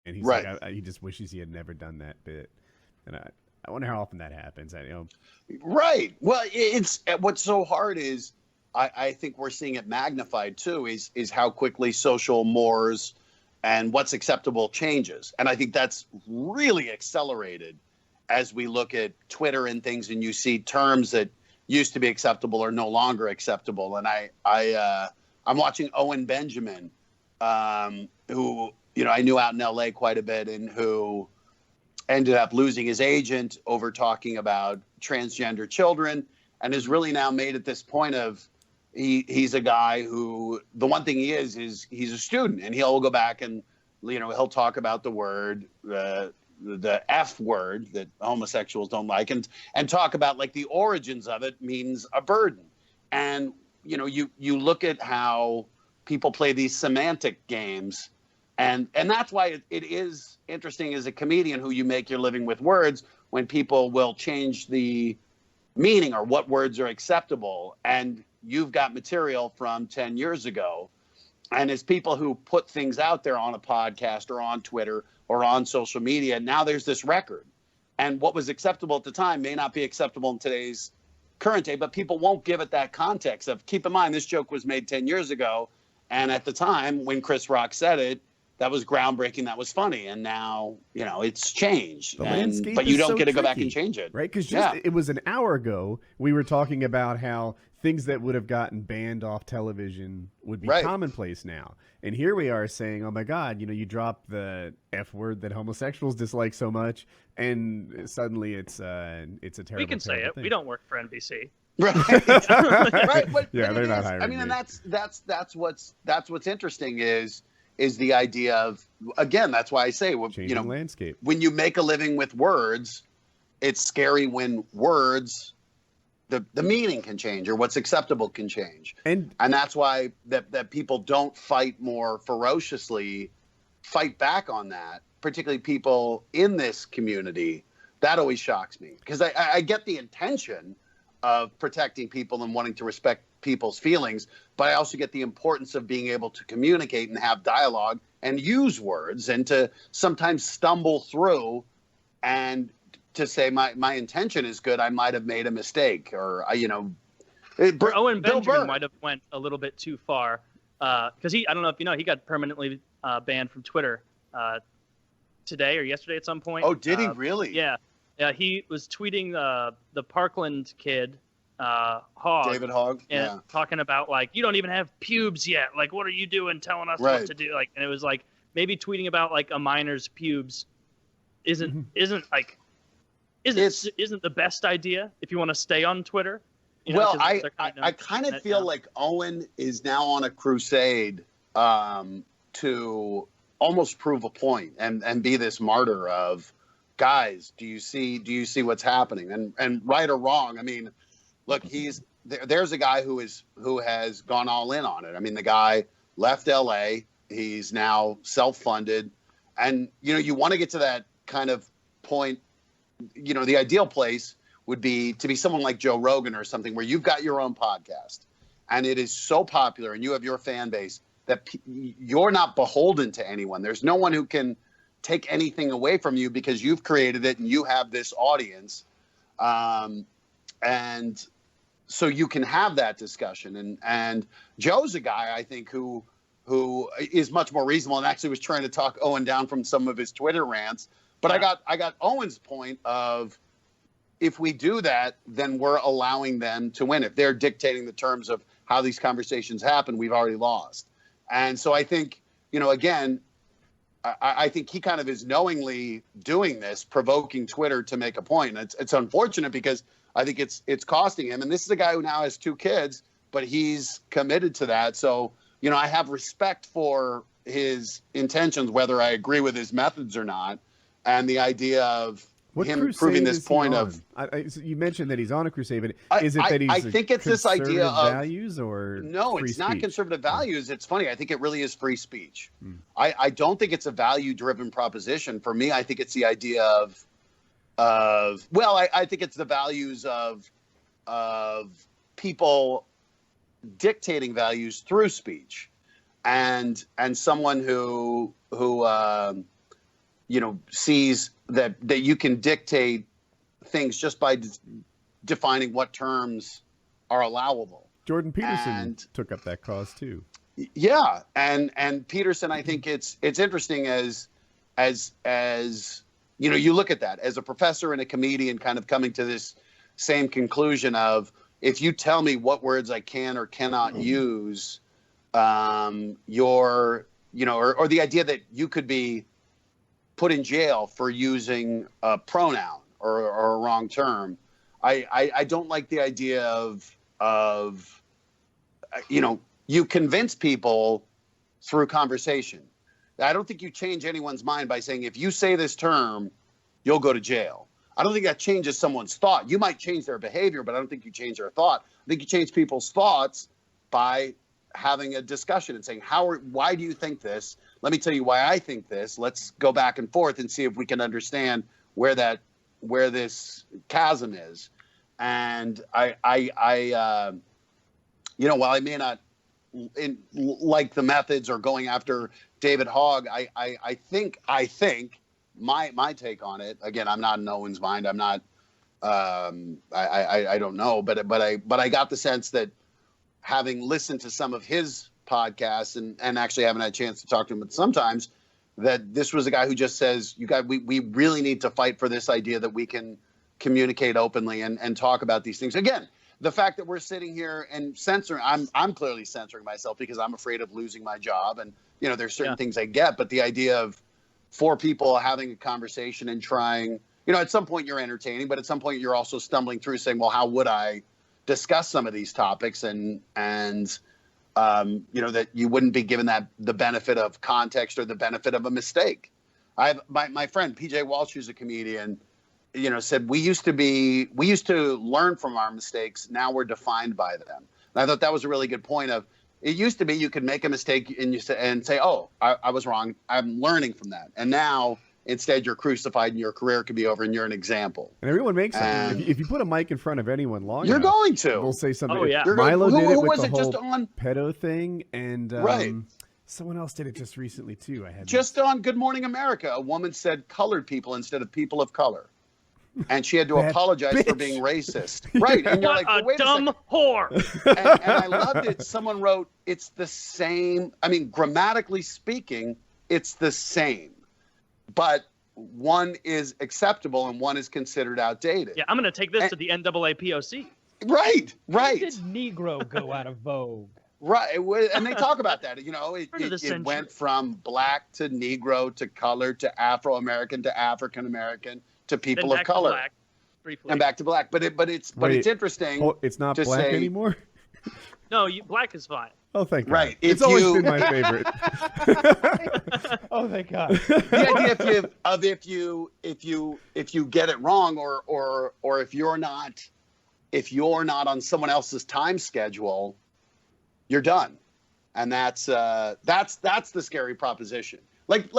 and he's Right. like, he just wishes he had never done that bit, and I wonder how often that happens. Right. Well, it's what's so hard is I think we're seeing it magnified too. Is how quickly social mores and what's acceptable changes, and I think that's really accelerated as we look at Twitter and things, and you see terms that used to be acceptable are no longer acceptable. And I'm watching Owen Benjamin, who I knew out in LA quite a bit, and who ended up losing his agent over talking about transgender children, and has really now made it this point of he's a guy who, the one thing he is he's a student, and he'll go back and he'll talk about the word the F word that homosexuals don't like, and talk about like the origins of it means a burden. And you look at how people play these semantic games, and that's why it is interesting as a comedian who you make your living with words, when people will change the meaning or what words are acceptable, and you've got material from 10 years ago. And as people who put things out there on a podcast or on Twitter or on social media, now there's this record. And what was acceptable at the time may not be acceptable in today's current day, but people won't give it that context of, keep in mind, this joke was made 10 years ago. And at the time when Chris Rock said it, that was groundbreaking, that was funny. And now, it's changed. The landscape but you is don't so get to go tricky, back and change it. right? Because Yeah. it was an hour ago we were talking about how things that would have gotten banned off television would be Right. commonplace now. And here we are saying, oh my God, you drop the F word that homosexuals dislike so much, and suddenly it's a terrible, We can say terrible it. thing. We don't work for NBC. Right. Right. But they're not hiring I mean, me. and that's what's interesting is the idea of, again, that's why I say, Changing landscape. when you make a living with words, it's scary when words, the meaning can change, or what's acceptable can change. And that's why that people don't fight more ferociously, fight back on that, particularly people in this community. That always shocks me, because I get the intention of protecting people and wanting to respect people's feelings, but I also get the importance of being able to communicate and have dialogue and use words, and to sometimes stumble through and to say my intention is good, I might have made a mistake, or Owen Bill Benjamin Burr. might have went a little bit too far, because I don't know if you know, he got permanently banned from Twitter today or yesterday at some point. Oh, did he really? Yeah. He was tweeting the Parkland kid, Hogg. David Hogg. And Yeah. talking about, like, you don't even have pubes yet. Like, what are you doing telling us Right. what to do? Like, and it was like, maybe tweeting about like a minor's pubes isn't the best idea if you want to stay on Twitter. Well, I kind of feel like Owen is now on a crusade to almost prove a point and be this martyr of, guys, do you see what's happening? And right or wrong, I mean, look, there's a guy who has gone all in on it. I mean, the guy left LA, he's now self-funded, and you want to get to that kind of point. The ideal place would be to be someone like Joe Rogan or something, where you've got your own podcast and it is so popular and you have your fan base that you're not beholden to anyone. There's no one who can take anything away from you because you've created it and you have this audience. And so you can have that discussion. And Joe's a guy, I think, who is much more reasonable, and actually was trying to talk Owen down from some of his Twitter rants. But yeah. I got Owen's point of, if we do that, then we're allowing them to win. If they're dictating the terms of how these conversations happen, we've already lost. And so I think, again, I think he kind of is knowingly doing this, provoking Twitter to make a point. It's unfortunate because I think it's costing him. And this is a guy who now has 2 kids, but he's committed to that. So, I have respect for his intentions, whether I agree with his methods or not. And the idea of him proving this point of, you mentioned that he's on a crusade, but is it that he's I think it's this idea of values, or no, it's not conservative values. It's funny. I think it really is free speech. I don't think it's a value-driven proposition. For me, I think it's the idea of I think it's the values of people dictating values through speech, and someone who sees that you can dictate things just by defining what terms are allowable. Jordan Peterson took up that cause too. Yeah, and Peterson, I think it's interesting as you look at that as a professor and a comedian, kind of coming to this same conclusion of, if you tell me what words I can or cannot use, or the idea that you could be put in jail for using a pronoun or a wrong term. I don't like the idea of you convince people through conversation. I don't think you change anyone's mind by saying, if you say this term, you'll go to jail. I don't think that changes someone's thought. You might change their behavior, but I don't think you change their thought. I think you change people's thoughts by having a discussion and saying, why do you think this? Let me tell you why I think this. Let's go back and forth and see if we can understand where this chasm is. And while I may not like the methods or going after David Hogg, I think my take on it, again, I'm not in Owen's mind. I'm not, I don't know, but I got the sense that, having listened to some of his podcasts and actually haven't had a chance to talk to him, but sometimes, that this was a guy who just says, we really need to fight for this idea that we can communicate openly and talk about these things. Again, the fact that we're sitting here and censoring, I'm clearly censoring myself because I'm afraid of losing my job. And, there's certain things I get, but the idea of 4 people having a conversation and trying, at some point you're entertaining, but at some point you're also stumbling through saying, well, how would I discuss some of these topics and that you wouldn't be given the benefit of context or the benefit of a mistake. I have my friend PJ Walsh, who's a comedian, said we used to learn from our mistakes. Now we're defined by them. And I thought that was a really good point. Of it used to be you could make a mistake and say, oh, I was wrong. I'm learning from that. And now instead you're crucified and your career could be over and you're an example. And everyone makes them. If you put a mic in front of anyone long you're enough, going to. They'll say something. Oh, yeah. Milo did it with the whole just on pedo thing, and right. Someone else did it just recently too. On Good Morning America, a woman said colored people instead of people of color. And she had to apologize for being racist. Right. And you're like, well, wait dumb whore. And I loved it. Someone wrote, it's the same. I mean, grammatically speaking, it's the same. But one is acceptable and one is considered outdated. Yeah, I'm going to take this to the NAAPOC. Right. When did Negro go out of vogue? Right. And they talk about that. It went from black to Negro to colored to Afro-American to African-American to people of color. Black, briefly. And back to black. But it's interesting. Oh, it's not black anymore? No, black is fine. Oh, thank God. Right. It's always been my favorite. Oh, thank God. The idea if you get it wrong or if you're not on someone else's time schedule, you're done. And that's the scary proposition. Like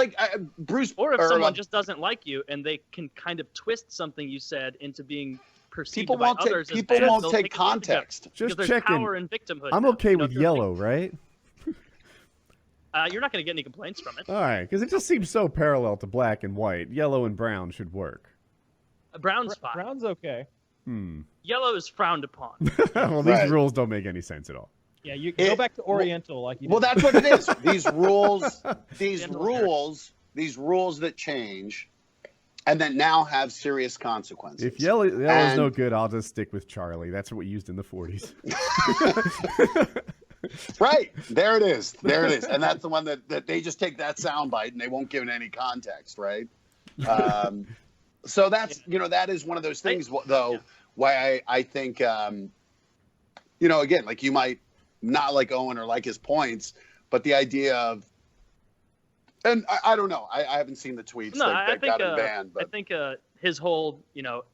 Bruce, or if someone just doesn't like you and they can kind of twist something you said into being perceived by others. People won't take context. Just there's checking. power in victimhood. I'm okay with yellow, right? You're not going to get any complaints from it. All right, because it just seems so parallel to black and white. Yellow and brown should work. Brown's fine. Brown's okay. Yellow is frowned upon. Well, these rules don't make any sense at all. Yeah, you go back to Oriental like you did. Well, that's what it is. These rules that change and that now have serious consequences. If yellow's no good, I'll just stick with Charlie. That's what we used in the 40s. Right. There it is. And that's the one that they just take that soundbite and they won't give it any context, right? So that's, that is one of those things, though, why I think, again, like you might not like Owen or like his points, but the idea of, and I don't know, I haven't seen the tweets that got him banned. But I think his whole,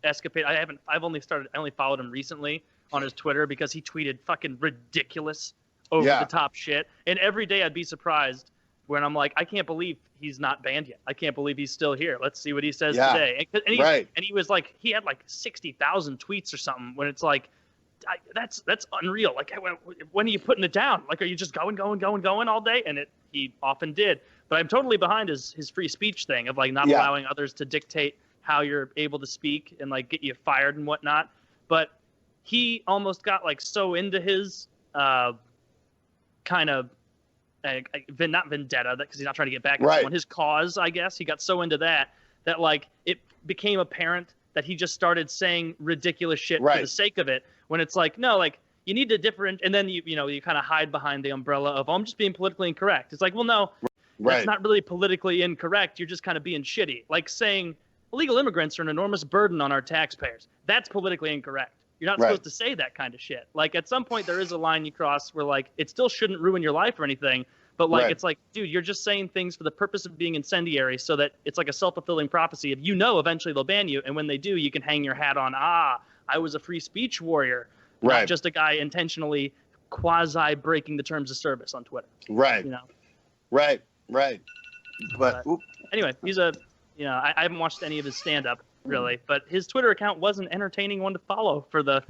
escapade, I only followed him recently on his Twitter because he tweeted fucking ridiculous over the top shit. And every day I'd be surprised when I'm like, I can't believe he's not banned yet. I can't believe he's still here. Let's see what he says today. And he was like, he had like 60,000 tweets or something when it's like, that's unreal. Like, when are you putting it down? Like, are you just going all day? And he often did. But I'm totally behind his free speech thing of like not allowing others to dictate how you're able to speak and like get you fired and whatnot. But he almost got like so into his kind of not vendetta, because he's not trying to get back at someone, his cause, I guess. He got so into that like it became apparent that he just started saying ridiculous shit for the sake of it, when it's like, no, like you need to different, and then you kind of hide behind the umbrella of, oh, I'm just being politically incorrect. It's like, well, no, that's not really politically incorrect. You're just kind of being shitty. Like saying illegal immigrants are an enormous burden on our taxpayers. That's politically incorrect. You're not supposed to say that kind of shit. Like at some point there is a line you cross where like it still shouldn't ruin your life or anything, but like it's like, dude, you're just saying things for the purpose of being incendiary, so that it's like a self-fulfilling prophecy of, eventually they'll ban you, and when they do, you can hang your hat on, I was a free speech warrior, not just a guy intentionally quasi breaking the terms of service on Twitter. Right. But anyway, he's a I haven't watched any of his stand-up really, but his Twitter account was an entertaining one to follow for the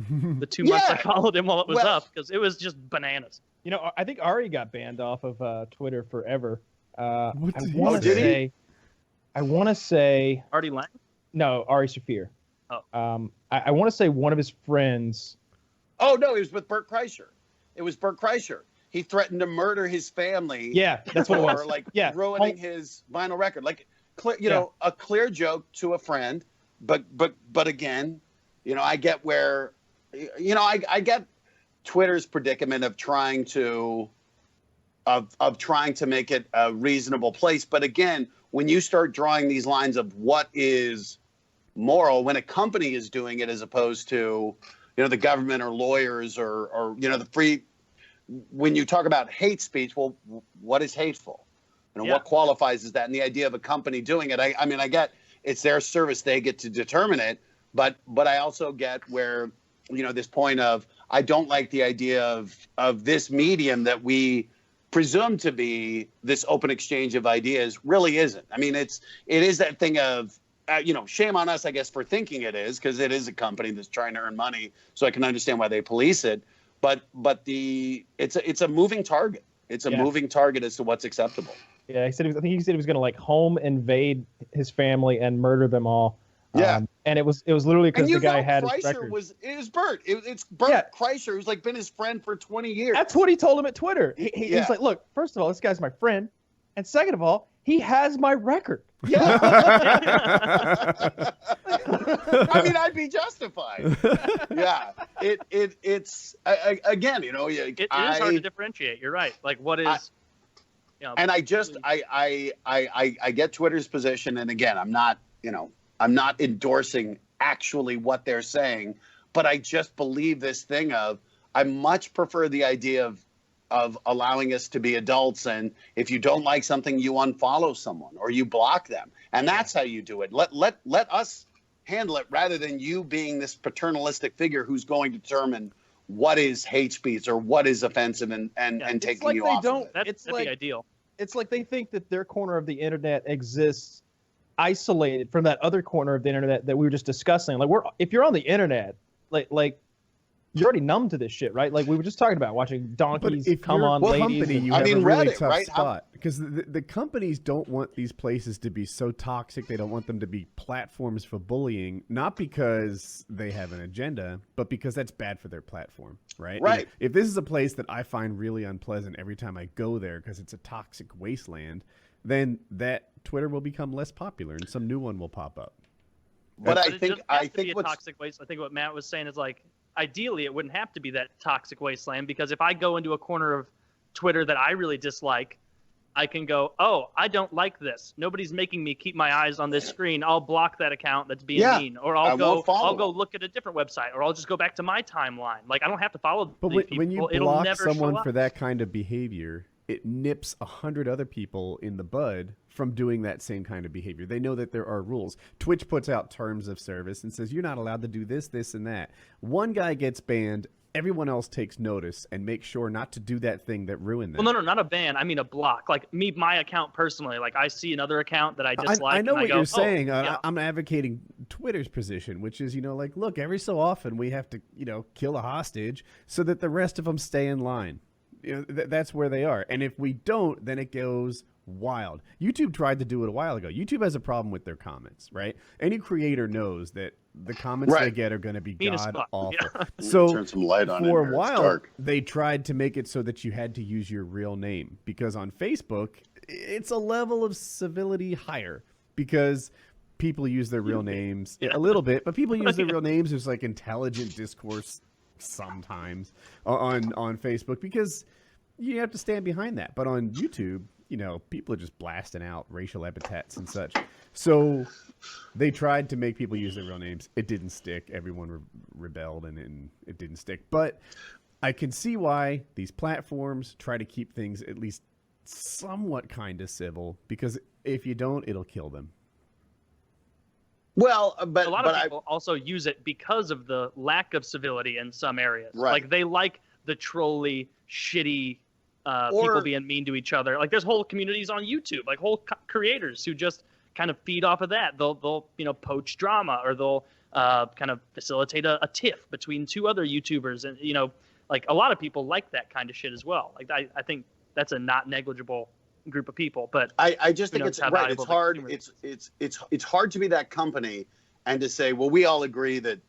2 months I followed him while it was up, because it was just bananas. I think Ari got banned off of Twitter forever. I want to say Artie Lang? No, Ari Shafir. Oh. I want to say one of his friends. Oh no, he was with Bert Kreischer. It was Bert Kreischer. He threatened to murder his family. Yeah, that's what it was. Or like ruining his vinyl record. Like a clear joke to a friend. But again, I get where, I get Twitter's predicament of trying to make it a reasonable place. But again, when you start drawing these lines of what is moral, when a company is doing it as opposed to, the government or lawyers or the free, when you talk about hate speech, well, what is hateful? What qualifies as that? And the idea of a company doing it, I mean, I get it's their service, they get to determine it. But I also get where, this point of, I don't like the idea of this medium that we presume to be this open exchange of ideas really isn't. I mean, it is that thing of, shame on us, I guess, for thinking it is, because it is a company that's trying to earn money. So I can understand why they police it. But it's a moving target. It's a moving target as to what's acceptable. Yeah, I think he said he was going to like home invade his family and murder them all. Yeah, and it was literally because the guy had his record. It was Bert. It's Bert Kreischer, who's like been his friend for 20 years. That's what he told him at Twitter. He's like, look, first of all, this guy's my friend, and second of all, he has my record. Yeah. I mean, I'd be justified. Yeah. It's again, it is hard to differentiate. You're right. Like, what is? And I get Twitter's position, and again, I'm not endorsing actually what they're saying, but I just believe this thing of, I much prefer the idea of allowing us to be adults, and if you don't like something, you unfollow someone or you block them, and that's how you do it. Let us handle it, rather than you being this paternalistic figure who's going to determine what is hate speech or what is offensive and taking like you they off. Don't, That's like, the ideal. It's like they think that their corner of the internet exists isolated from that other corner of the internet that we were just discussing. Like, if you're on the internet, like you're already numb to this shit, right? Like we were just talking about watching donkeys come on ladies. Company, you have a really tough spot, because the companies don't want these places to be so toxic. They don't want them to be platforms for bullying, not because they have an agenda, but because that's bad for their platform, right? Right. If this is a place that I find really unpleasant every time I go there because it's a toxic wasteland, then that Twitter will become less popular and some new one will pop up. But I think what's toxic waste. I think what Matt was saying is like, ideally, it wouldn't have to be that toxic wasteland, because if I go into a corner of Twitter that I really dislike, I can go, oh, I don't like this. Nobody's making me keep my eyes on this screen. I'll block that account that's being mean, or I'll go look at a different website, or I'll just go back to my timeline. Like, I don't have to follow these people. When you block someone for that kind of behavior, it nips 100 other people in the bud from doing that same kind of behavior. They know that there are rules. Twitch puts out terms of service and says, you're not allowed to do this, this, and that. One guy gets banned, everyone else takes notice and makes sure not to do that thing that ruined them. Well, no, not a ban. I mean a block. Like my account personally. Like I see another account that I dislike. I know what you're saying. Yeah. I'm advocating Twitter's position, which is, like, look, every so often we have to, kill a hostage so that the rest of them stay in line. That's where they are. And if we don't, then it goes wild. YouTube tried to do it a while ago. YouTube has a problem with their comments, right? Any creator knows that the comments they get are going to be Mean as god fuck. awful. Yeah. So Turn some light on for in a here. It's while, dark. they tried to make it so that you had to use your real name, because on Facebook, it's a level of civility higher because people use their real names a little bit, but people use their real names. There's like intelligent discourse sometimes on Facebook because you have to stand behind that. But on YouTube, you know, people are just blasting out racial epithets and such. So they tried to make people use their real names. It didn't stick. Everyone rebelled and it didn't stick. But I can see why these platforms try to keep things at least somewhat kind of civil, because if you don't, it'll kill them. Well, but a lot of people also use it because of the lack of civility in some areas. Right. Like they like the trolly, shitty people being mean to each other. Like there's whole communities on YouTube, like whole creators who just kind of feed off of that. They'll poach drama, or they'll kind of facilitate a tiff between two other YouTubers, and like a lot of people like that kind of shit as well. Like I think that's a not negligible group of people, but I just think it's right. It's hard. It's hard to be that company and to say, well, we all agree that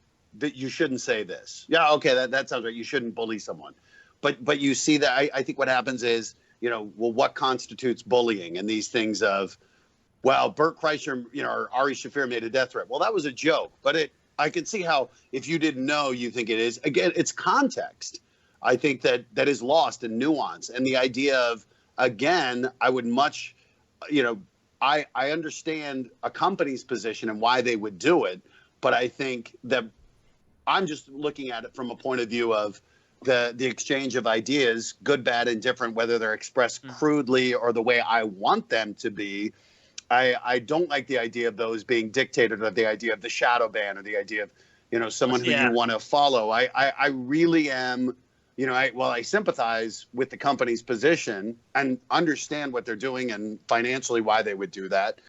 you shouldn't say this. Yeah, okay, that sounds right. You shouldn't bully someone, but you see that. I think what happens is, well, what constitutes bullying, and these things of, well, Bert Kreischer, or Ari Shaffir made a death threat. Well, that was a joke, but I can see how if you didn't know, you think it is. Again, it's context. I think that is lost in nuance, and the idea of, again, I would much, I understand a company's position and why they would do it, but I think that I'm just looking at it from a point of view of the exchange of ideas, good, bad, and different, whether they're expressed crudely or the way I want them to be. I don't like the idea of those being dictated, or the idea of the shadow ban, or the idea of, someone who you want to follow. I really am. I sympathize with the company's position and understand what they're doing and financially why they would do that.